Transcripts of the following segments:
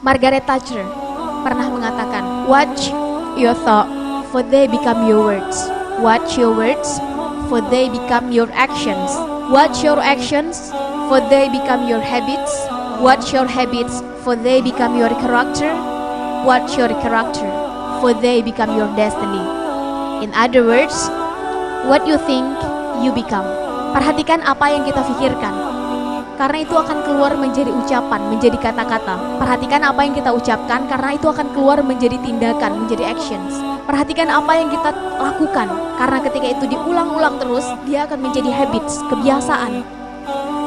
Margaret Thatcher pernah mengatakan, watch your thought, for they become your words. Watch your words, for they become your actions. Watch your actions, for they become your habits. Watch your habits, for they become your character. Watch your character, for they become your destiny. In other words, what you think, you become. Perhatikan apa yang kita pikirkan, karena itu akan keluar menjadi ucapan, menjadi kata-kata. Perhatikan apa yang kita ucapkan, karena itu akan keluar menjadi tindakan, menjadi actions. Perhatikan apa yang kita lakukan, karena ketika itu diulang-ulang terus, dia akan menjadi habits, kebiasaan.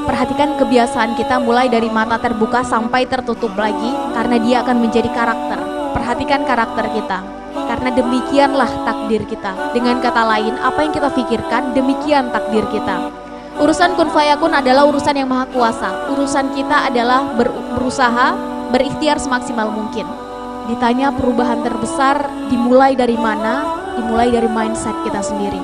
Perhatikan kebiasaan kita mulai dari mata terbuka sampai tertutup lagi, karena dia akan menjadi karakter. Perhatikan karakter kita, karena demikianlah takdir kita. Dengan kata lain, apa yang kita pikirkan, demikian takdir kita. Urusan kun fayakun adalah urusan yang maha kuasa. Urusan kita adalah berusaha, berikhtiar semaksimal mungkin. Ditanya perubahan terbesar dimulai dari mana? Dimulai dari mindset kita sendiri.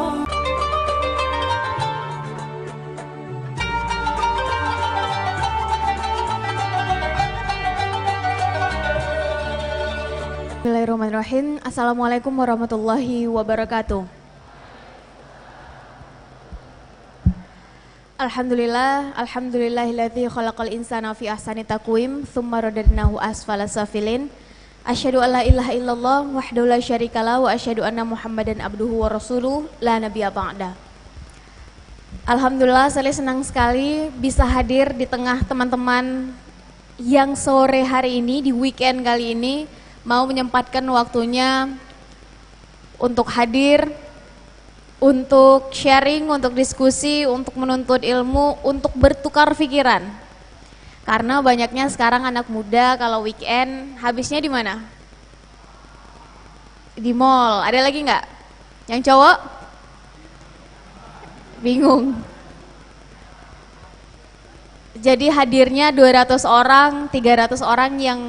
Bismillahirrahmanirrahim. Assalamualaikum warahmatullahi wabarakatuh. Alhamdulillahilladzi khalaqal insana fi ahsani taqwim tsumma radadnahu asfala safilin. Asyhadu an la ilaha illallah wahdahu la syarikalah wa asyhadu anna Muhammadan abduhu wa rasuluh la nabiyya ba'da. Alhamdulillah, saya senang sekali bisa hadir di tengah teman-teman yang sore hari ini, di weekend kali ini mau menyempatkan waktunya untuk hadir, untuk sharing, untuk diskusi, untuk menuntut ilmu, untuk bertukar pikiran. Karena banyaknya sekarang anak muda kalau weekend habisnya di mana? Di mall. Ada lagi nggak? Yang cowok? Bingung. Jadi hadirnya 200 orang, 300 orang yang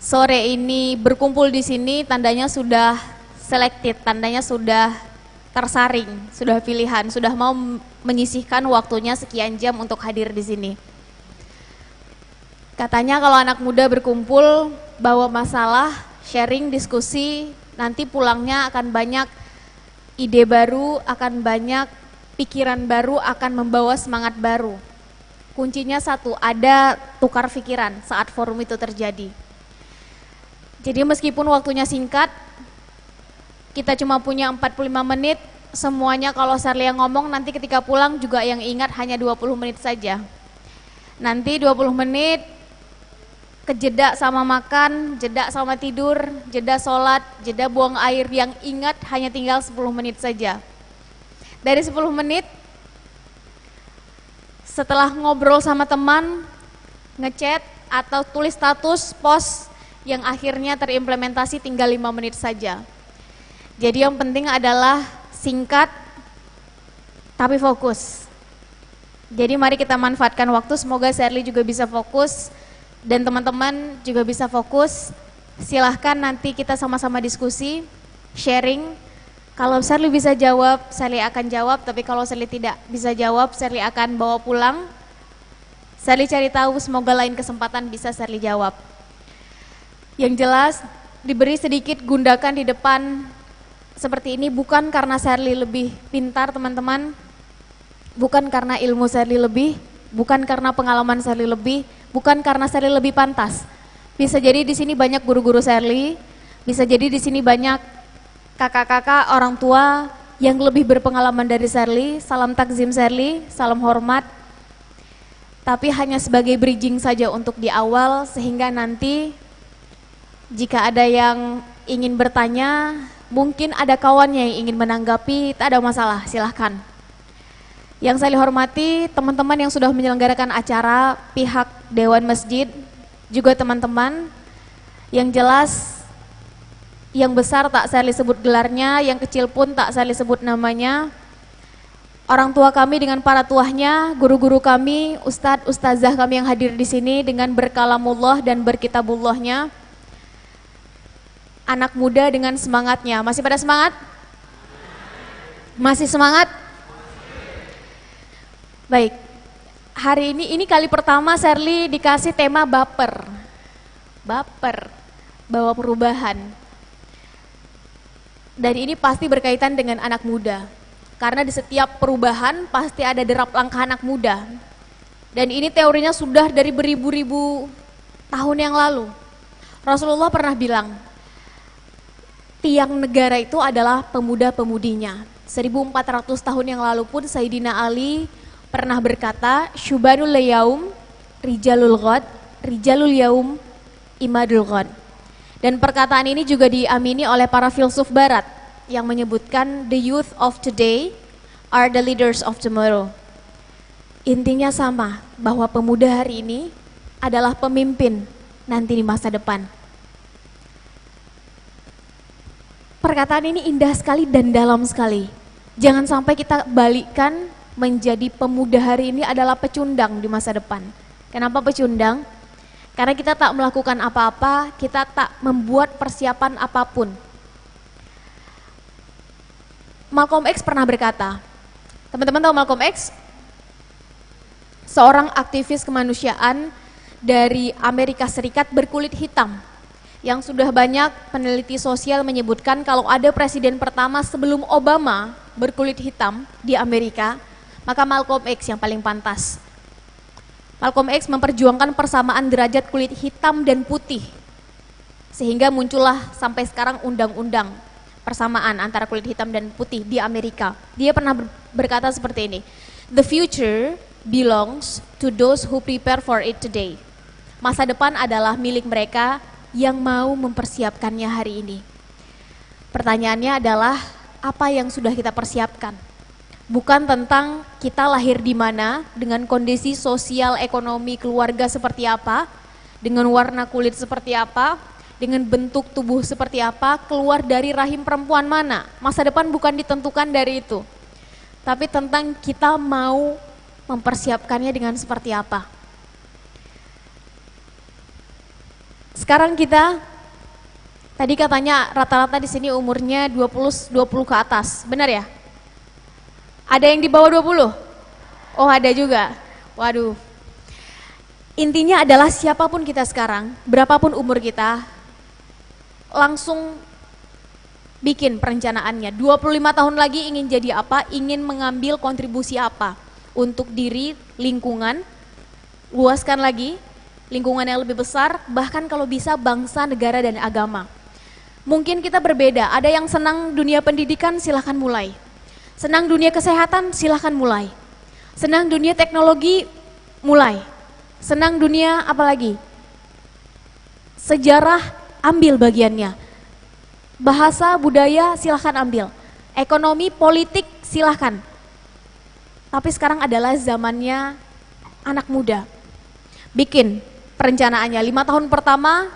sore ini berkumpul di sini tandanya sudah selected, tandanya sudah tersaring, sudah pilihan, sudah mau menyisihkan waktunya sekian jam untuk hadir di sini. Katanya kalau anak muda berkumpul bawa masalah, sharing, diskusi, nanti pulangnya akan banyak ide baru, akan banyak pikiran baru, akan membawa semangat baru. Kuncinya satu, ada tukar pikiran saat forum itu terjadi. Jadi meskipun waktunya singkat, kita cuma punya 45 menit, semuanya kalau Sarlia ngomong nanti ketika pulang juga yang ingat hanya 20 menit saja. Nanti 20 menit kejeda sama makan, jeda sama tidur, jeda sholat, jeda buang air, yang ingat hanya tinggal 10 menit saja. Dari 10 menit, setelah ngobrol sama teman, ngechat atau tulis status, post yang akhirnya terimplementasi tinggal 5 menit saja. Jadi yang penting adalah singkat tapi fokus. Jadi mari kita manfaatkan waktu, semoga Sherly juga bisa fokus dan teman-teman juga bisa fokus. Silahkan nanti kita sama-sama diskusi, sharing. Kalau Sherly bisa jawab, Sherly akan jawab, tapi kalau Sherly tidak bisa jawab, Sherly akan bawa pulang. Sherly cari tahu, semoga lain kesempatan bisa Sherly jawab. Yang jelas diberi sedikit gundakan di depan seperti ini bukan karena Sherly lebih pintar teman-teman, bukan karena ilmu Sherly lebih, bukan karena pengalaman Sherly lebih, bukan karena Sherly lebih pantas. Bisa jadi di sini banyak guru-guru Sherly, bisa jadi di sini banyak kakak-kakak orang tua yang lebih berpengalaman dari Sherly. Salam takzim Sherly, salam hormat. Tapi hanya sebagai bridging saja untuk di awal, sehingga nanti jika ada yang ingin bertanya, mungkin ada kawannya yang ingin menanggapi, tak ada masalah, silahkan. Yang saya hormati teman-teman yang sudah menyelenggarakan acara, pihak Dewan Masjid, juga teman-teman. Yang jelas, yang besar tak saya sebut gelarnya, yang kecil pun tak saya sebut namanya. Orang tua kami dengan para tuahnya, guru-guru kami, ustadz, ustazah kami yang hadir di sini dengan berkalamullah dan berkitabullahnya. Anak muda dengan semangatnya, masih pada semangat? Masih semangat? Baik, hari ini kali pertama Sherly dikasih tema baper. baper, bawa perubahan. Dan ini pasti berkaitan dengan anak muda. Karena di setiap perubahan pasti ada derap langkah anak muda. Dan ini teorinya sudah dari beribu-ribu tahun yang lalu. Rasulullah pernah bilang, tiang negara itu adalah pemuda-pemudinya. 1400 tahun yang lalu pun Sayyidina Ali pernah berkata, Syubanul yaum rijalul ghad, rijalul yaum imadul ghad. Dan perkataan ini juga diamini oleh para filsuf barat yang menyebutkan the youth of today are the leaders of tomorrow. Intinya sama, bahwa pemuda hari ini adalah pemimpin nanti di masa depan. Perkataan ini indah sekali dan dalam sekali. Jangan sampai kita balikkan menjadi pemuda hari ini adalah pecundang di masa depan. Kenapa pecundang? Karena kita tak melakukan apa-apa, kita tak membuat persiapan apapun. Malcolm X pernah berkata, teman-teman tahu Malcolm X? Seorang aktivis kemanusiaan dari Amerika Serikat berkulit hitam, yang sudah banyak peneliti sosial menyebutkan kalau ada presiden pertama sebelum Obama berkulit hitam di Amerika, maka Malcolm X yang paling pantas. Malcolm X memperjuangkan persamaan derajat kulit hitam dan putih, sehingga muncullah sampai sekarang undang-undang persamaan antara kulit hitam dan putih di Amerika. Dia pernah berkata seperti ini, "The future belongs to those who prepare for it today." Masa depan adalah milik mereka yang mau mempersiapkannya hari ini. Pertanyaannya adalah, apa yang sudah kita persiapkan? Bukan tentang kita lahir di mana, dengan kondisi sosial, ekonomi, keluarga seperti apa, dengan warna kulit seperti apa, dengan bentuk tubuh seperti apa, keluar dari rahim perempuan mana. Masa depan bukan ditentukan dari itu, tapi tentang kita mau mempersiapkannya dengan seperti apa. Sekarang kita, tadi katanya rata-rata di sini umurnya 20 ke atas, benar ya? Ada yang di bawah 20? Oh ada juga, waduh. Intinya adalah siapapun kita sekarang, berapapun umur kita, langsung bikin perencanaannya. 25 tahun lagi ingin jadi apa, ingin mengambil kontribusi apa untuk diri, lingkungan, luaskan lagi, lingkungan yang lebih besar, bahkan kalau bisa bangsa, negara, dan agama. Mungkin kita berbeda, ada yang senang dunia pendidikan, silahkan mulai. Senang dunia kesehatan, silahkan mulai. Senang dunia teknologi, mulai. Senang dunia apa lagi? Sejarah, ambil bagiannya. Bahasa, budaya, silahkan ambil. Ekonomi, politik, silahkan. Tapi sekarang adalah zamannya anak muda. Bikin perencanaannya, 5 tahun pertama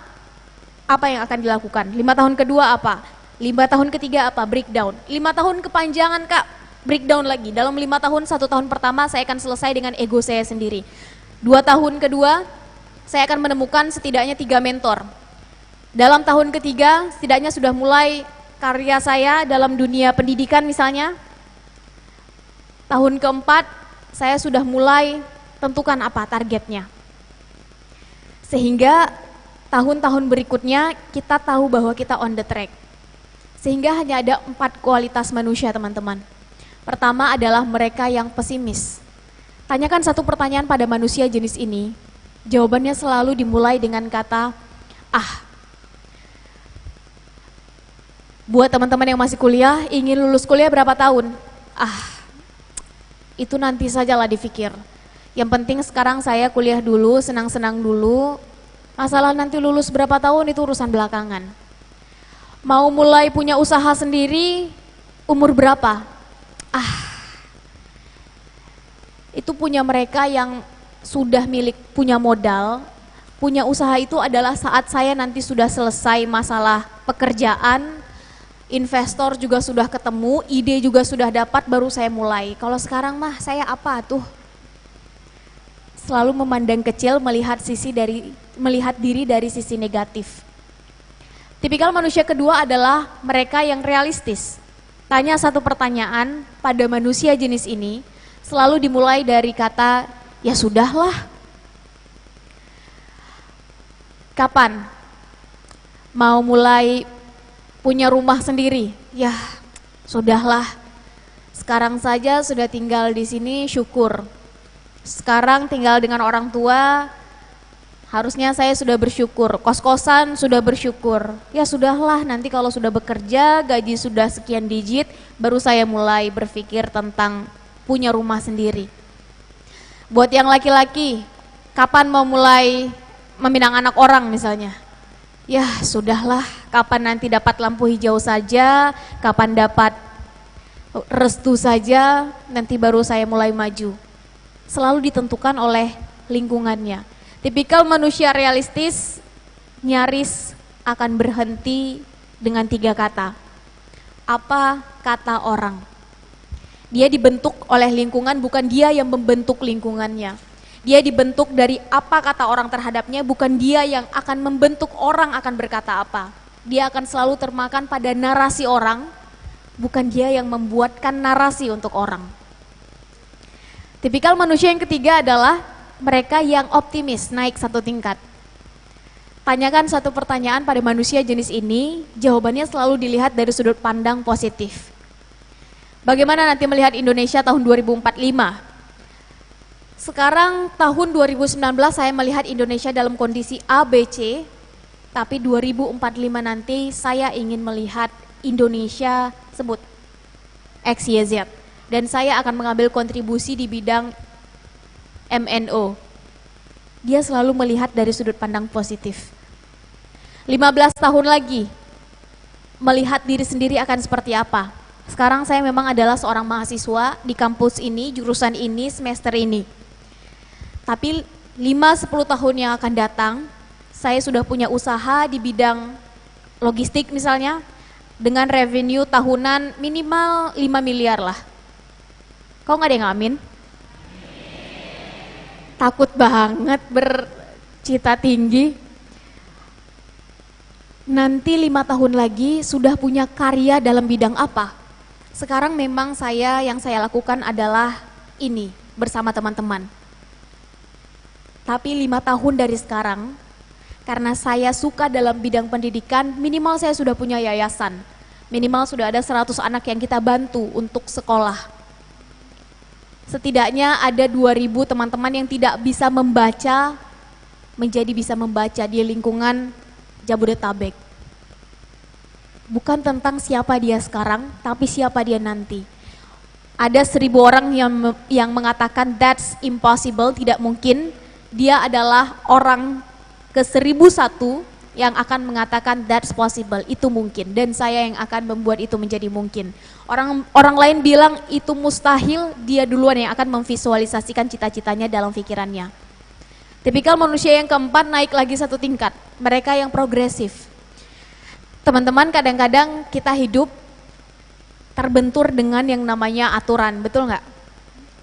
apa yang akan dilakukan, 5 tahun kedua apa, 5 tahun ketiga apa, breakdown, 5 tahun kepanjangan Kak, breakdown lagi, dalam 5 tahun, 1 tahun pertama saya akan selesai dengan ego saya sendiri, 2 tahun kedua saya akan menemukan setidaknya 3 mentor, dalam tahun ketiga setidaknya sudah mulai karya saya dalam dunia pendidikan misalnya, tahun keempat saya sudah mulai tentukan apa targetnya. Sehingga tahun-tahun berikutnya kita tahu bahwa kita on the track. Sehingga hanya ada 4 kualitas manusia teman-teman. Pertama adalah mereka yang pesimis. Tanyakan satu pertanyaan pada manusia jenis ini, jawabannya selalu dimulai dengan kata, ah. Buat teman-teman yang masih kuliah, ingin lulus kuliah berapa tahun? Ah, itu nanti sajalah dipikir. Yang penting sekarang saya kuliah dulu, senang-senang dulu, masalah nanti lulus berapa tahun itu urusan belakangan. Mau mulai punya usaha sendiri, umur berapa? Ah, itu punya mereka yang sudah punya modal, punya usaha itu adalah saat saya nanti sudah selesai masalah pekerjaan, investor juga sudah ketemu, ide juga sudah dapat, baru saya mulai. Kalau sekarang mah saya apa tuh? Selalu memandang kecil, melihat diri dari sisi negatif. Tipikal manusia kedua adalah mereka yang realistis. Tanya satu pertanyaan pada manusia jenis ini, selalu dimulai dari kata, ya sudahlah. Kapan? mau mulai punya rumah sendiri. Ya, sudahlah. Sekarang saja sudah tinggal di sini, syukur. Sekarang tinggal dengan orang tua, harusnya saya sudah bersyukur. Kos-kosan sudah bersyukur. Ya sudahlah, nanti kalau sudah bekerja, gaji sudah sekian digit, baru saya mulai berpikir tentang punya rumah sendiri. Buat yang laki-laki, kapan mau mulai meminang anak orang misalnya? Ya sudahlah, kapan nanti dapat lampu hijau saja, kapan dapat restu saja, nanti baru saya mulai maju. Selalu ditentukan oleh lingkungannya. Tipikal manusia realistis nyaris akan berhenti dengan 3 kata. Apa kata orang? Dia dibentuk oleh lingkungan, bukan dia yang membentuk lingkungannya. Dia dibentuk dari apa kata orang terhadapnya, bukan dia yang akan membentuk orang akan berkata apa. Dia akan selalu termakan pada narasi orang, bukan dia yang membuatkan narasi untuk orang. Tipikal manusia yang ketiga adalah mereka yang optimis, naik 1 tingkat. Tanyakan suatu pertanyaan pada manusia jenis ini, jawabannya selalu dilihat dari sudut pandang positif. Bagaimana nanti melihat Indonesia tahun 2045? Sekarang tahun 2019 saya melihat Indonesia dalam kondisi A, B, C, tapi 2045 nanti saya ingin melihat Indonesia sebut X, Y, Z. Dan saya akan mengambil kontribusi di bidang MNO. Dia selalu melihat dari sudut pandang positif. 15 tahun lagi, melihat diri sendiri akan seperti apa. Sekarang saya memang adalah seorang mahasiswa di kampus ini, jurusan ini, semester ini. Tapi 5-10 tahun yang akan datang, saya sudah punya usaha di bidang logistik misalnya, dengan revenue tahunan minimal 5 miliar lah. Kok nggak ada yang amin? Takut banget bercita tinggi. Nanti 5 tahun lagi sudah punya karya dalam bidang apa? Sekarang memang yang saya lakukan adalah ini bersama teman-teman. Tapi 5 tahun dari sekarang, karena saya suka dalam bidang pendidikan, minimal saya sudah punya yayasan. Minimal sudah ada 100 anak yang kita bantu untuk sekolah. Setidaknya ada 2.000 teman-teman yang tidak bisa membaca, menjadi bisa membaca di lingkungan Jabodetabek. Bukan tentang siapa dia sekarang, tapi siapa dia nanti. Ada 1.000 orang yang mengatakan that's impossible, tidak mungkin. Dia adalah orang ke 1.001 yang akan mengatakan that's possible, itu mungkin. Dan saya yang akan membuat itu menjadi mungkin. Orang lain bilang itu mustahil, dia duluan yang akan memvisualisasikan cita-citanya dalam pikirannya. Tipikal manusia yang keempat naik lagi 1 tingkat, mereka yang progresif. Teman-teman, kadang-kadang kita hidup terbentur dengan yang namanya aturan, betul nggak?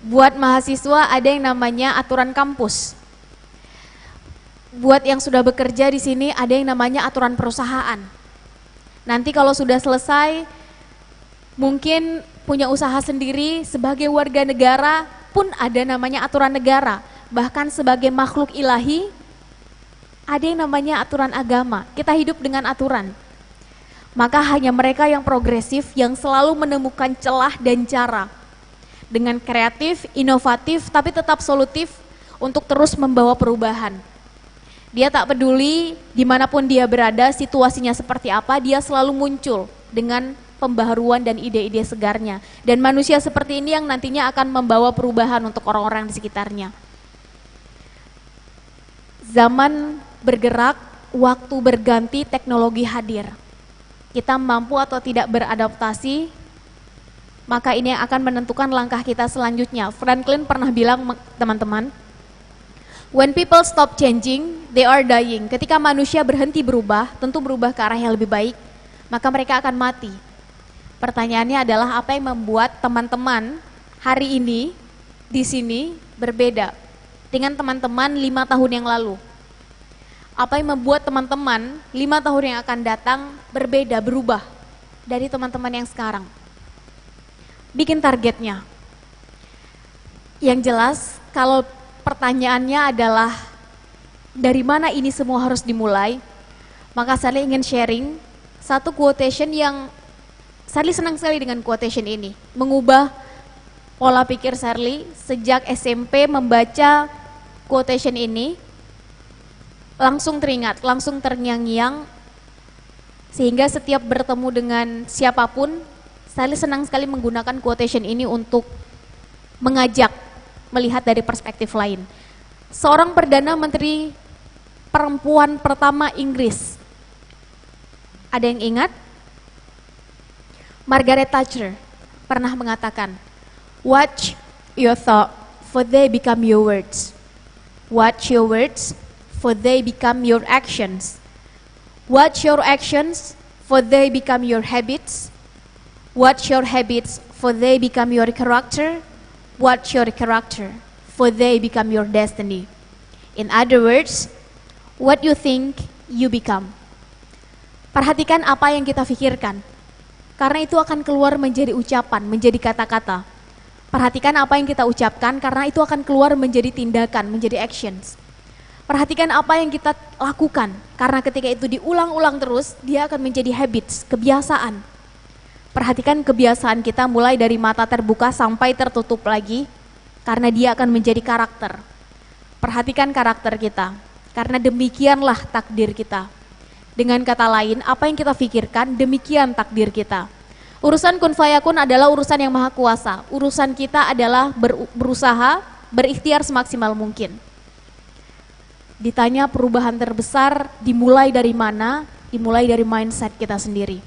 Buat mahasiswa ada yang namanya aturan kampus. Buat yang sudah bekerja di sini ada yang namanya aturan perusahaan. Nanti kalau sudah selesai, mungkin punya usaha sendiri, sebagai warga negara pun ada namanya aturan negara. Bahkan sebagai makhluk ilahi, ada yang namanya aturan agama. Kita hidup dengan aturan. Maka hanya mereka yang progresif yang selalu menemukan celah dan cara. Dengan kreatif, inovatif, tapi tetap solutif untuk terus membawa perubahan. Dia tak peduli dimanapun dia berada, situasinya seperti apa, dia selalu muncul dengan pembaharuan dan ide-ide segarnya. Dan manusia seperti ini yang nantinya akan membawa perubahan untuk orang-orang di sekitarnya. Zaman bergerak, waktu berganti, teknologi hadir. Kita mampu atau tidak beradaptasi, maka ini akan menentukan langkah kita selanjutnya. Franklin pernah bilang, teman-teman, when people stop changing, they are dying. Ketika manusia berhenti berubah, tentu berubah ke arah yang lebih baik, maka mereka akan mati. Pertanyaannya adalah apa yang membuat teman-teman hari ini di sini berbeda dengan teman-teman 5 tahun yang lalu? Apa yang membuat teman-teman 5 tahun yang akan datang berbeda, berubah dari teman-teman yang sekarang? Bikin targetnya. Yang jelas, kalau pertanyaannya adalah dari mana ini semua harus dimulai, Maka Sally ingin sharing satu quotation yang Sally senang sekali dengan quotation ini. Mengubah pola pikir Sally sejak SMP membaca quotation ini, langsung teringat, langsung terngiang-ngiang, sehingga setiap bertemu dengan siapapun, Sally senang sekali menggunakan quotation ini untuk mengajak melihat dari perspektif lain. Seorang Perdana Menteri perempuan pertama Inggris, ada yang ingat? Margaret Thatcher pernah mengatakan, "Watch your thought, for they become your words. Watch your words, for they become your actions. Watch your actions, for they become your habits. Watch your habits, for they become your character. Watch your character, for they become your destiny." In other words, what you think, you become. Perhatikan apa yang kita pikirkan, karena itu akan keluar menjadi ucapan, menjadi kata-kata. Perhatikan apa yang kita ucapkan, karena itu akan keluar menjadi tindakan, menjadi actions. Perhatikan apa yang kita lakukan, karena ketika itu diulang-ulang terus, dia akan menjadi habits, kebiasaan. Perhatikan kebiasaan kita mulai dari mata terbuka sampai tertutup lagi, karena dia akan menjadi karakter. Perhatikan karakter kita, karena demikianlah takdir kita. Dengan kata lain, apa yang kita pikirkan, demikian takdir kita. Urusan kun fayakun adalah urusan yang maha kuasa. Urusan kita adalah berusaha, berikhtiar semaksimal mungkin. Ditanya perubahan terbesar dimulai dari mana? Dimulai dari mindset kita sendiri.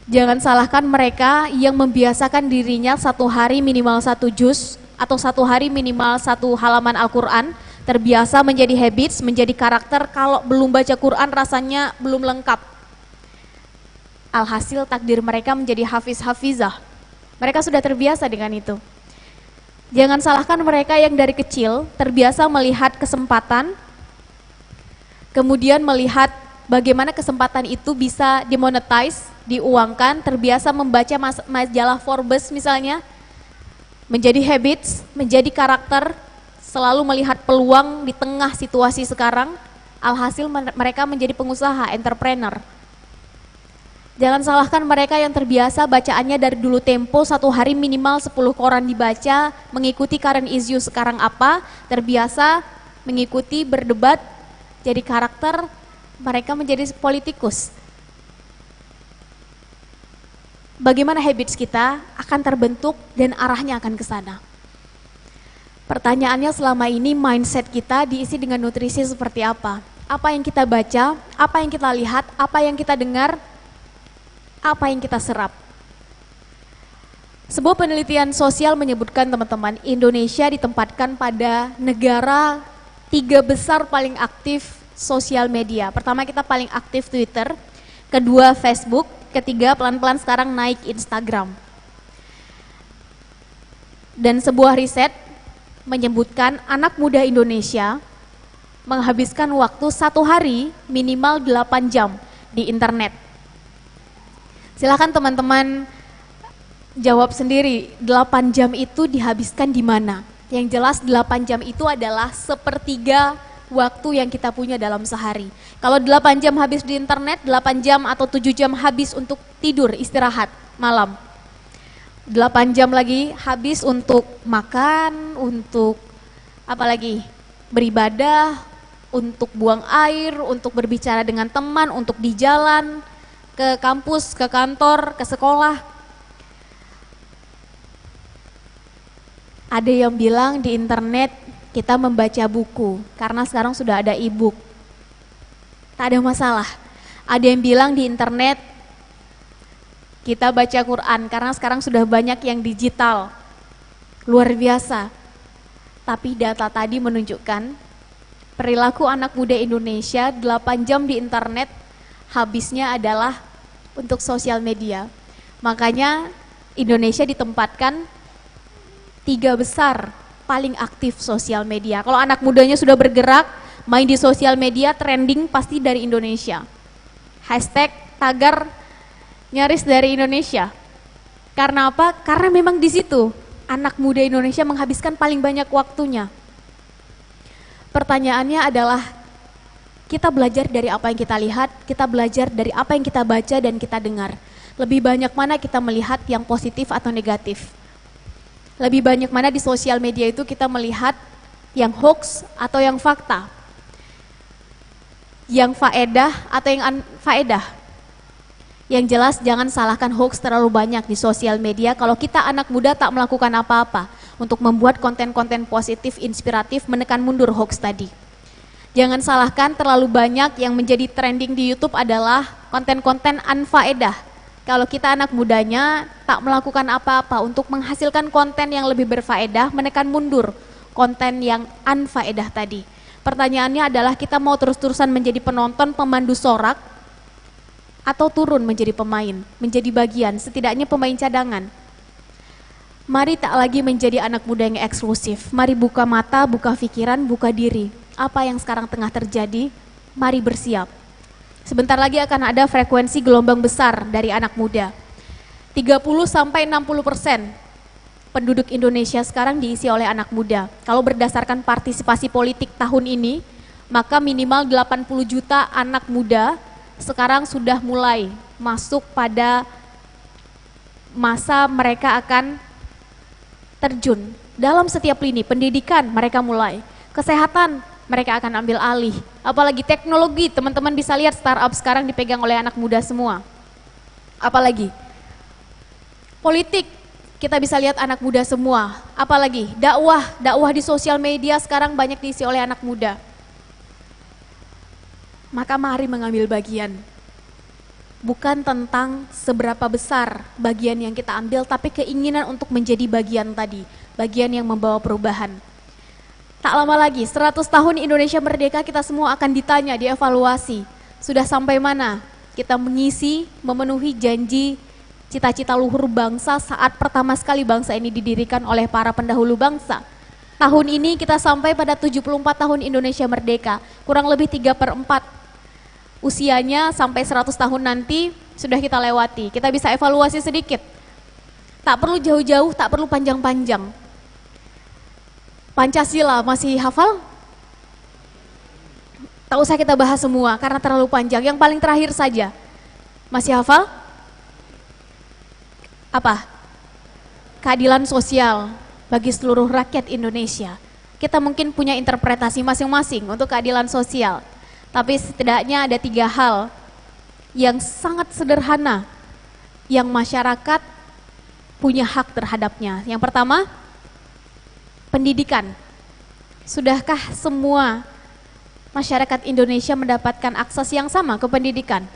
Jangan salahkan mereka yang membiasakan dirinya satu hari minimal 1 juz atau satu hari minimal 1 halaman Al-Quran, terbiasa menjadi habits, menjadi karakter. Kalau belum baca Quran rasanya belum lengkap. Alhasil takdir mereka menjadi hafiz-hafizah. Mereka sudah terbiasa dengan itu. Jangan salahkan mereka yang dari kecil terbiasa melihat kesempatan, kemudian melihat bagaimana kesempatan itu bisa dimonetize, diuangkan, terbiasa membaca majalah Forbes misalnya, menjadi habits, menjadi karakter, selalu melihat peluang di tengah situasi sekarang, alhasil mereka menjadi pengusaha, entrepreneur. Jangan salahkan mereka yang terbiasa bacaannya dari dulu Tempo, satu hari minimal 10 koran dibaca, mengikuti current issue sekarang apa, terbiasa mengikuti berdebat, jadi karakter, mereka menjadi politikus. Bagaimana habits kita akan terbentuk dan arahnya akan ke sana. Pertanyaannya selama ini mindset kita diisi dengan nutrisi seperti apa? Apa yang kita baca, apa yang kita lihat, apa yang kita dengar, apa yang kita serap. Sebuah penelitian sosial menyebutkan teman-teman, Indonesia ditempatkan pada negara 3 besar paling aktif sosial media. Pertama kita paling aktif Twitter, kedua Facebook, ketiga pelan-pelan sekarang naik Instagram. Dan sebuah riset menyebutkan anak muda Indonesia menghabiskan waktu 1 hari minimal 8 jam di internet. Silakan teman-teman jawab sendiri, 8 jam itu dihabiskan di mana? Yang jelas 8 jam itu adalah 1/3 waktu yang kita punya dalam sehari. Kalau 8 jam habis di internet, 8 jam atau 7 jam habis untuk tidur, istirahat malam. 8 jam lagi habis untuk makan, untuk apa lagi? Beribadah, untuk buang air, untuk berbicara dengan teman, untuk di jalan, ke kampus, ke kantor, ke sekolah. Ada yang bilang di internet kita membaca buku karena sekarang sudah ada e-book. Tak ada masalah. Ada yang bilang di internet kita baca Quran karena sekarang sudah banyak yang digital. Luar biasa. Tapi data tadi menunjukkan perilaku anak muda Indonesia 8 jam di internet habisnya adalah untuk sosial media. Makanya Indonesia ditempatkan 3 besar paling aktif sosial media. Kalau anak mudanya sudah bergerak, main di sosial media, trending pasti dari Indonesia. Hashtag, tagar, nyaris dari Indonesia. Karena apa? Karena memang di situ anak muda Indonesia menghabiskan paling banyak waktunya. Pertanyaannya adalah, Kita belajar dari apa yang kita lihat, kita belajar dari apa yang kita baca dan kita dengar. Lebih banyak mana kita melihat yang positif atau negatif. Lebih banyak mana di sosial media itu kita melihat yang hoax atau yang fakta. Yang faedah atau yang unfaedah. Yang jelas jangan salahkan hoax terlalu banyak di sosial media kalau kita anak muda tak melakukan apa-apa untuk membuat konten-konten positif, inspiratif, menekan mundur hoax tadi. Jangan salahkan terlalu banyak yang menjadi trending di YouTube adalah konten-konten unfaedah. Kalau kita anak mudanya tak melakukan apa-apa untuk menghasilkan konten yang lebih berfaedah, menekan mundur konten yang unfaedah tadi. Pertanyaannya adalah kita mau terus-terusan menjadi penonton, pemandu sorak, atau turun menjadi pemain, menjadi bagian, setidaknya pemain cadangan. Mari tak lagi menjadi anak muda yang eksklusif. Mari buka mata, buka pikiran, buka diri. Apa yang sekarang tengah terjadi, mari bersiap. Sebentar lagi akan ada frekuensi gelombang besar dari anak muda. 30-60% penduduk Indonesia sekarang diisi oleh anak muda. Kalau berdasarkan partisipasi politik tahun ini, maka minimal 80 juta anak muda sekarang sudah mulai masuk pada masa mereka akan terjun dalam setiap lini. Pendidikan mereka mulai, kesehatan mereka akan ambil alih, apalagi teknologi. Teman-teman bisa lihat startup sekarang dipegang oleh anak muda semua. Apalagi politik kita bisa lihat anak muda semua, apalagi dakwah di sosial media sekarang banyak diisi oleh anak muda. Maka mari mengambil bagian. Bukan tentang seberapa besar bagian yang kita ambil, tapi keinginan untuk menjadi bagian tadi, bagian yang membawa perubahan. Tak lama lagi, 100 tahun Indonesia merdeka, kita semua akan ditanya, dievaluasi. Sudah sampai mana kita mengisi, memenuhi janji, cita-cita luhur bangsa saat pertama sekali bangsa ini didirikan oleh para pendahulu bangsa. Tahun ini kita sampai pada 74 tahun Indonesia merdeka, kurang lebih 3/4 usianya sampai 100 tahun nanti sudah kita lewati. Kita bisa evaluasi sedikit. Tak perlu jauh-jauh, tak perlu panjang-panjang. Pancasila masih hafal? Tak usah kita bahas semua karena terlalu panjang. Yang paling terakhir saja. Masih hafal? Apa? Keadilan sosial bagi seluruh rakyat Indonesia. Kita mungkin punya interpretasi masing-masing untuk keadilan sosial. Tapi setidaknya ada 3 hal yang sangat sederhana yang masyarakat punya hak terhadapnya. Yang pertama, pendidikan. Sudahkah semua masyarakat Indonesia mendapatkan akses yang sama ke pendidikan?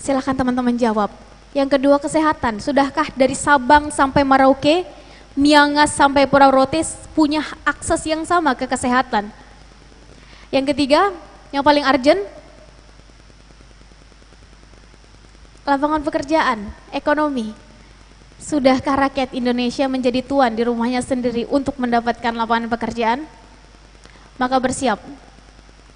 Silakan teman-teman jawab. Yang kedua, kesehatan. Sudahkah dari Sabang sampai Merauke, Miangas sampai Pulau Rote punya akses yang sama ke kesehatan? Yang ketiga, yang paling urgent, lapangan pekerjaan, ekonomi. Sudahkah rakyat Indonesia menjadi tuan di rumahnya sendiri untuk mendapatkan lapangan pekerjaan? Maka bersiap,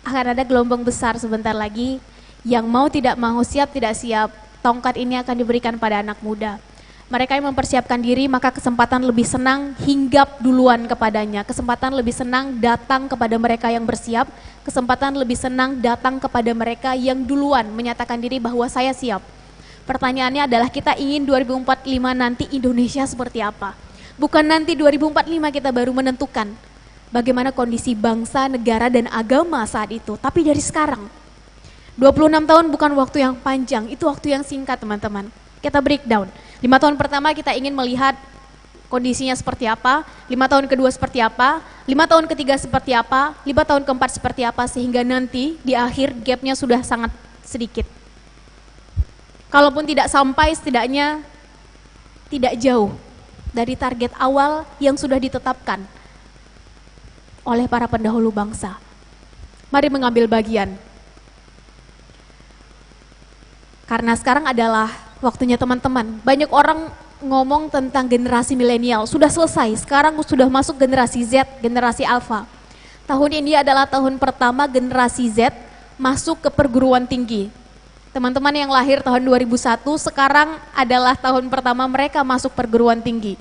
akan ada gelombang besar sebentar lagi, yang mau tidak mau, siap tidak siap, tongkat ini akan diberikan pada anak muda. Mereka yang mempersiapkan diri, maka kesempatan lebih senang hinggap duluan kepadanya. Kesempatan lebih senang datang kepada mereka yang bersiap. Kesempatan lebih senang datang kepada mereka yang duluan menyatakan diri bahwa saya siap. Pertanyaannya adalah kita ingin 2045 nanti Indonesia seperti apa? Bukan nanti 2045 kita baru menentukan bagaimana kondisi bangsa, negara, dan agama saat itu. Tapi dari sekarang, 26 tahun bukan waktu yang panjang, itu waktu yang singkat teman-teman. Kita breakdown. 5 tahun pertama kita ingin melihat kondisinya seperti apa, 5 tahun kedua seperti apa, 5 tahun ketiga seperti apa, 5 tahun keempat seperti apa, sehingga nanti di akhir gapnya sudah sangat sedikit. Kalaupun tidak sampai, setidaknya tidak jauh dari target awal yang sudah ditetapkan oleh para pendahulu bangsa. Mari mengambil bagian. Karena sekarang adalah waktunya teman-teman. Banyak orang ngomong tentang generasi milenial, sudah selesai, sekarang sudah masuk generasi Z, generasi Alpha. Tahun ini adalah tahun pertama generasi Z masuk ke perguruan tinggi. Teman-teman yang lahir tahun 2001, sekarang adalah tahun pertama mereka masuk perguruan tinggi.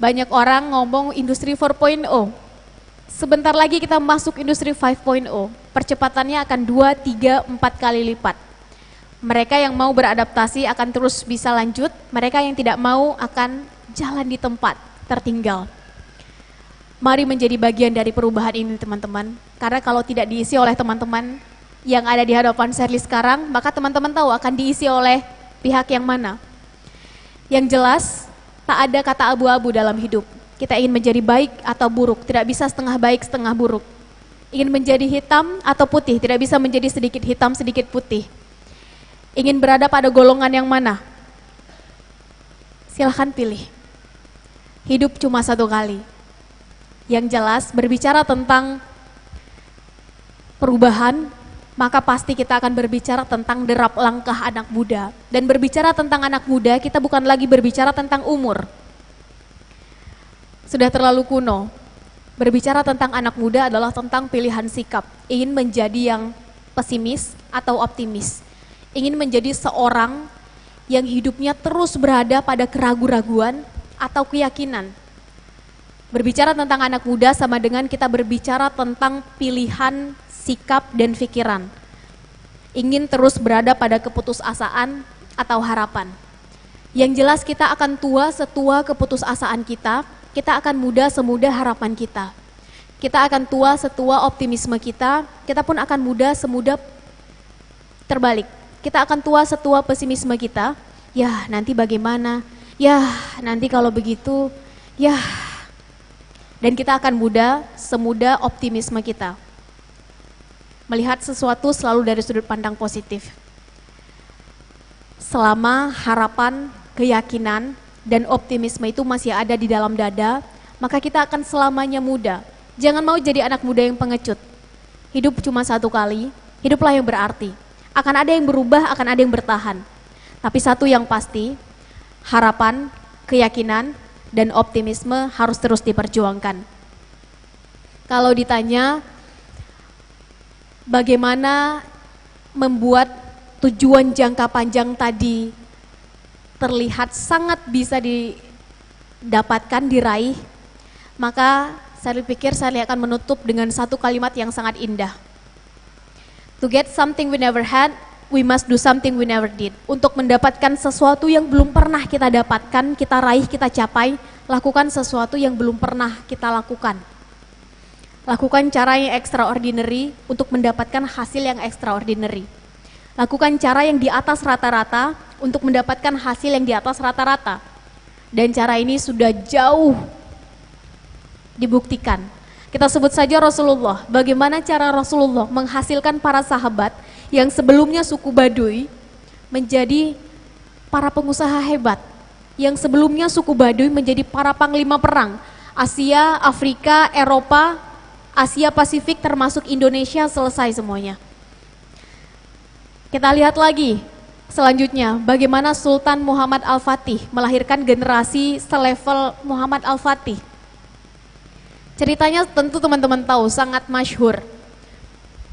Banyak orang ngomong industri 4.0, Sebentar lagi kita masuk industri 5.0, percepatannya akan 2, 3, 4 kali lipat. Mereka yang mau beradaptasi akan terus bisa lanjut, mereka yang tidak mau akan jalan di tempat, tertinggal. Mari menjadi bagian dari perubahan ini teman-teman, karena kalau tidak diisi oleh teman-teman yang ada di hadapan Shirley sekarang, maka teman-teman tahu akan diisi oleh pihak yang mana. Yang jelas, tak ada kata abu-abu dalam hidup. Kita ingin menjadi baik atau buruk, tidak bisa setengah baik, setengah buruk. Ingin menjadi hitam atau putih, tidak bisa menjadi sedikit hitam, sedikit putih. Ingin berada pada golongan yang mana? Silahkan pilih. Hidup cuma satu kali. Yang jelas, berbicara tentang perubahan, maka pasti kita akan berbicara tentang derap langkah anak muda. Dan berbicara tentang anak muda, kita bukan lagi berbicara tentang umur. Sudah terlalu kuno. Berbicara tentang anak muda adalah tentang pilihan sikap. Ingin menjadi yang pesimis atau optimis. Ingin menjadi seorang yang hidupnya terus berada pada keraguan-raguan atau keyakinan. Berbicara tentang anak muda sama dengan kita berbicara tentang pilihan sikap dan pikiran. Ingin terus berada pada keputusasaan atau harapan. Yang jelas kita akan tua setua keputusasaan kita akan muda semuda harapan kita. Kita akan tua setua optimisme kita pun akan muda semuda terbalik. Kita akan tua setua pesimisme kita, ya nanti bagaimana, ya nanti kalau begitu, ya. Dan kita akan muda semuda optimisme kita. Melihat sesuatu selalu dari sudut pandang positif. Selama harapan, keyakinan, dan optimisme itu masih ada di dalam dada, maka kita akan selamanya muda. Jangan mau jadi anak muda yang pengecut. Hidup cuma satu kali, hiduplah yang berarti. Akan ada yang berubah, akan ada yang bertahan. Tapi satu yang pasti, harapan, keyakinan, dan optimisme harus terus diperjuangkan. Kalau ditanya, bagaimana membuat tujuan jangka panjang tadi terlihat sangat bisa didapatkan, diraih, maka saya pikir saya akan menutup dengan satu kalimat yang sangat indah. To get something we never had, we must do something we never did. Untuk mendapatkan sesuatu yang belum pernah kita dapatkan, kita raih, kita capai, lakukan sesuatu yang belum pernah kita lakukan. Lakukan cara yang extraordinary untuk mendapatkan hasil yang extraordinary. Lakukan cara yang di atas rata-rata untuk mendapatkan hasil yang di atas rata-rata. Dan cara ini sudah jauh dibuktikan. Kita sebut saja Rasulullah, bagaimana cara Rasulullah menghasilkan para sahabat yang sebelumnya suku Baduy menjadi para pengusaha hebat. Yang sebelumnya suku Baduy menjadi para panglima perang. Asia, Afrika, Eropa, Asia Pasifik termasuk Indonesia selesai semuanya. Kita lihat lagi selanjutnya bagaimana Sultan Muhammad Al-Fatih melahirkan generasi selevel Muhammad Al-Fatih. Ceritanya tentu teman-teman tahu, sangat masyhur.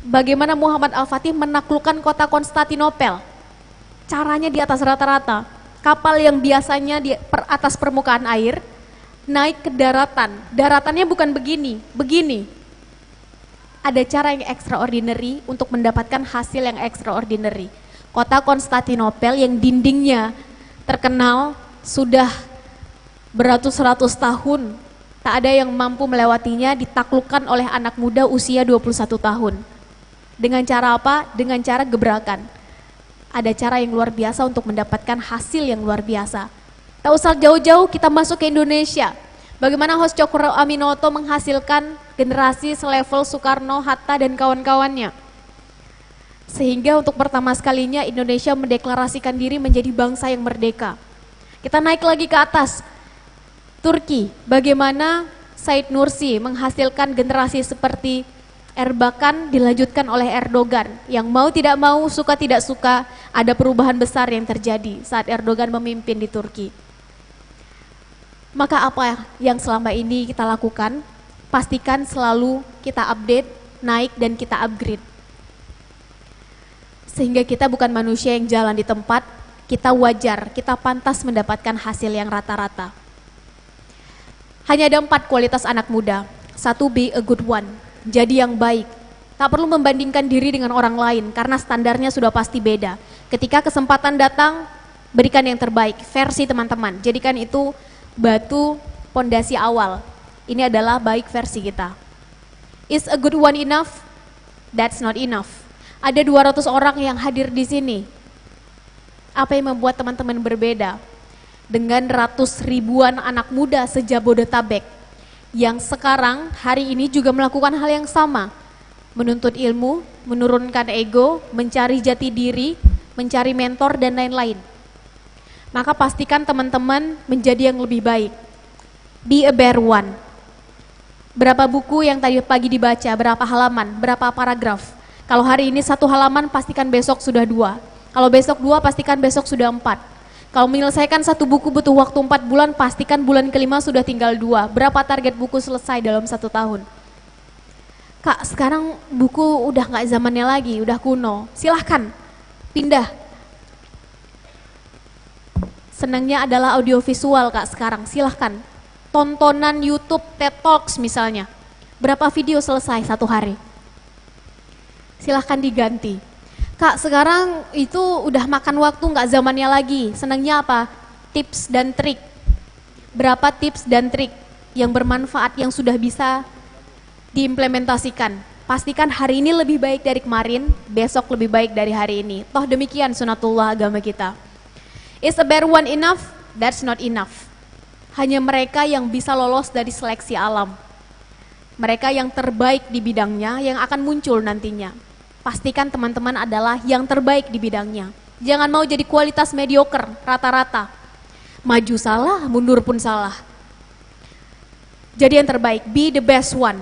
Bagaimana Muhammad Al-Fatih menaklukkan kota Konstantinopel. Caranya di atas rata-rata. Kapal yang biasanya di atas permukaan air naik ke daratan. Daratannya bukan begini. Ada cara yang extraordinary untuk mendapatkan hasil yang extraordinary. Kota Konstantinopel yang dindingnya terkenal sudah beratus-ratus tahun, tak ada yang mampu melewatinya, ditaklukkan oleh anak muda usia 21 tahun. Dengan cara apa? Dengan cara gebrakan. Ada cara yang luar biasa untuk mendapatkan hasil yang luar biasa. Tak usah jauh-jauh, kita masuk ke Indonesia. Bagaimana Hos Cokro Aminoto menghasilkan generasi selevel Soekarno, Hatta, dan kawan-kawannya. Sehingga untuk pertama sekalinya Indonesia mendeklarasikan diri menjadi bangsa yang merdeka. Kita naik lagi ke atas, Turki, bagaimana Said Nursi menghasilkan generasi seperti Erbakan dilanjutkan oleh Erdogan. Yang mau tidak mau, suka tidak suka, ada perubahan besar yang terjadi saat Erdogan memimpin di Turki. Maka apa yang selama ini kita lakukan? Pastikan selalu kita update, naik, dan kita upgrade. Sehingga kita bukan manusia yang jalan di tempat, kita wajar, kita pantas mendapatkan hasil yang rata-rata. Hanya ada 4 kualitas anak muda. Satu, be a good one. Jadi yang baik. Tak perlu membandingkan diri dengan orang lain karena standarnya sudah pasti beda. Ketika kesempatan datang, berikan yang terbaik, versi teman-teman. Jadikan itu batu pondasi awal. Ini adalah baik versi kita. Is a good one enough? That's not enough. Ada 200 orang yang hadir di sini. Apa yang membuat teman-teman berbeda? Dengan ratus ribuan anak muda sejabodetabek yang sekarang hari ini juga melakukan hal yang sama. Menuntut ilmu, menurunkan ego, mencari jati diri, mencari mentor dan lain-lain. Maka pastikan teman-teman menjadi yang lebih baik. Be a better one. Berapa buku yang tadi pagi dibaca, berapa halaman, berapa paragraf. Kalau hari ini 1 halaman pastikan besok sudah 2. Kalau besok 2 pastikan besok sudah 4. Kalau menyelesaikan 1 buku butuh waktu 4 bulan, pastikan bulan kelima sudah tinggal 2. Berapa target buku selesai dalam 1 tahun? Kak, sekarang buku udah gak zamannya lagi, udah kuno. Silahkan, pindah. Senangnya adalah audiovisual Kak sekarang, silahkan. Tontonan YouTube TED Talks misalnya. Berapa video selesai 1 hari? Silahkan diganti. Kak, sekarang itu udah makan waktu gak zamannya lagi. Senangnya apa? Tips dan trik. Berapa tips dan trik yang bermanfaat yang sudah bisa diimplementasikan. Pastikan hari ini lebih baik dari kemarin, besok lebih baik dari hari ini. Toh demikian sunatullah agama kita. Is a better one enough? That's not enough. Hanya mereka yang bisa lolos dari seleksi alam. Mereka yang terbaik di bidangnya yang akan muncul nantinya. Pastikan teman-teman adalah yang terbaik di bidangnya. Jangan mau jadi kualitas mediocre, rata-rata. Maju salah, mundur pun salah. Jadi yang terbaik, be the best one.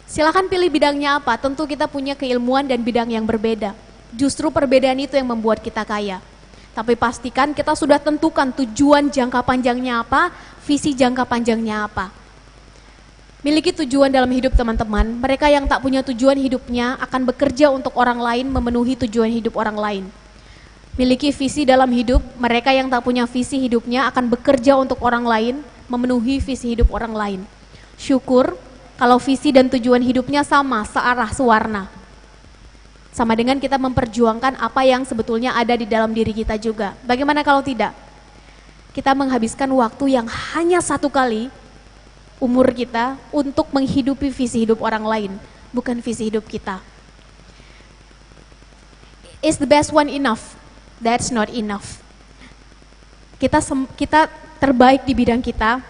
Silakan pilih bidangnya apa, tentu kita punya keilmuan dan bidang yang berbeda. Justru perbedaan itu yang membuat kita kaya. Tapi pastikan kita sudah tentukan tujuan jangka panjangnya apa, visi jangka panjangnya apa. Miliki tujuan dalam hidup teman-teman, mereka yang tak punya tujuan hidupnya akan bekerja untuk orang lain memenuhi tujuan hidup orang lain. Miliki visi dalam hidup, mereka yang tak punya visi hidupnya akan bekerja untuk orang lain memenuhi visi hidup orang lain. Syukur kalau visi dan tujuan hidupnya sama, searah, sewarna. Sama dengan kita memperjuangkan apa yang sebetulnya ada di dalam diri kita juga. Bagaimana kalau tidak? Kita menghabiskan waktu yang hanya 1 kali umur kita untuk menghidupi visi hidup orang lain, bukan visi hidup kita. Is the best one enough? That's not enough. Kita terbaik di bidang kita,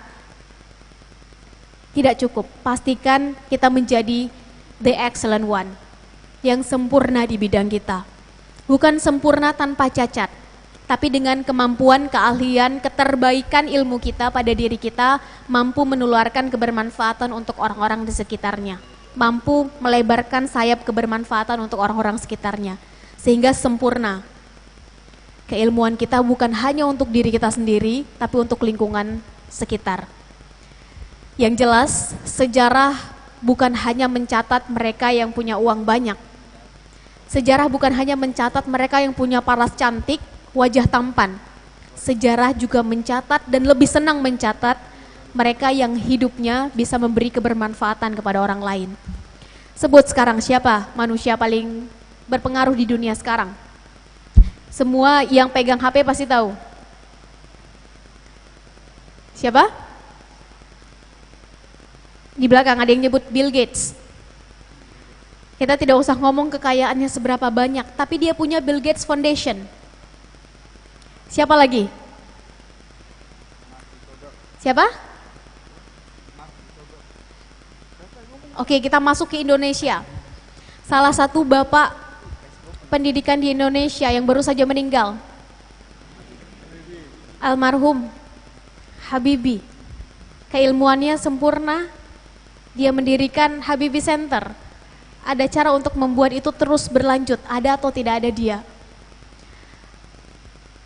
tidak cukup. Pastikan kita menjadi the excellent one, yang sempurna di bidang kita. Bukan sempurna tanpa cacat, tapi dengan kemampuan, keahlian, keterbaikan ilmu kita pada diri kita, mampu menularkan kebermanfaatan untuk orang-orang di sekitarnya. Mampu melebarkan sayap kebermanfaatan untuk orang-orang sekitarnya. Sehingga sempurna. Keilmuan kita bukan hanya untuk diri kita sendiri, tapi untuk lingkungan sekitar. Yang jelas, sejarah bukan hanya mencatat mereka yang punya uang banyak. Sejarah bukan hanya mencatat mereka yang punya paras cantik, wajah tampan. Sejarah juga mencatat dan lebih senang mencatat mereka yang hidupnya bisa memberi kebermanfaatan kepada orang lain. Sebut sekarang siapa manusia paling berpengaruh di dunia sekarang? Semua yang pegang HP pasti tahu. Siapa? Di belakang ada yang nyebut Bill Gates. Kita tidak usah ngomong kekayaannya seberapa banyak, tapi dia punya Bill Gates Foundation. Siapa lagi? Siapa? Oke, kita masuk ke Indonesia. Salah satu bapak pendidikan di Indonesia yang baru saja meninggal, almarhum Habibie. Keilmuannya sempurna. Dia mendirikan Habibie Center. Ada cara untuk membuat itu terus berlanjut, ada atau tidak ada dia.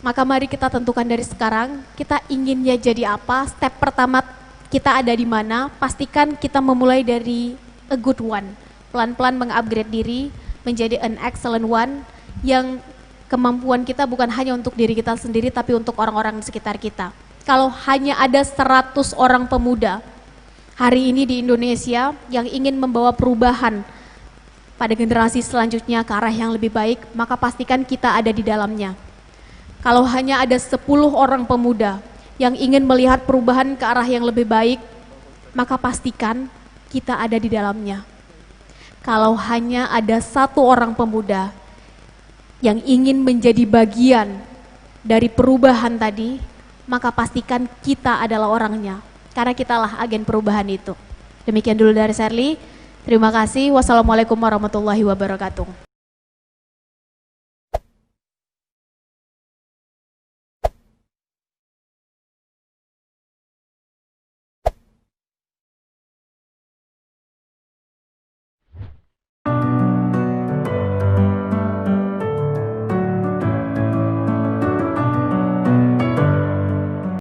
Maka mari kita tentukan dari sekarang, kita inginnya jadi apa, step pertama kita ada di mana, pastikan kita memulai dari a good one. Pelan-pelan mengupgrade diri menjadi an excellent one, yang kemampuan kita bukan hanya untuk diri kita sendiri, tapi untuk orang-orang di sekitar kita. Kalau hanya ada 100 orang pemuda, hari ini di Indonesia yang ingin membawa perubahan pada generasi selanjutnya ke arah yang lebih baik, maka pastikan kita ada di dalamnya. Kalau hanya ada 10 orang pemuda yang ingin melihat perubahan ke arah yang lebih baik, maka pastikan kita ada di dalamnya. Kalau hanya ada 1 orang pemuda yang ingin menjadi bagian dari perubahan tadi, maka pastikan kita adalah orangnya, karena kitalah agen perubahan itu. Demikian dulu dari Sherly. Terima kasih. Wassalamualaikum warahmatullahi wabarakatuh.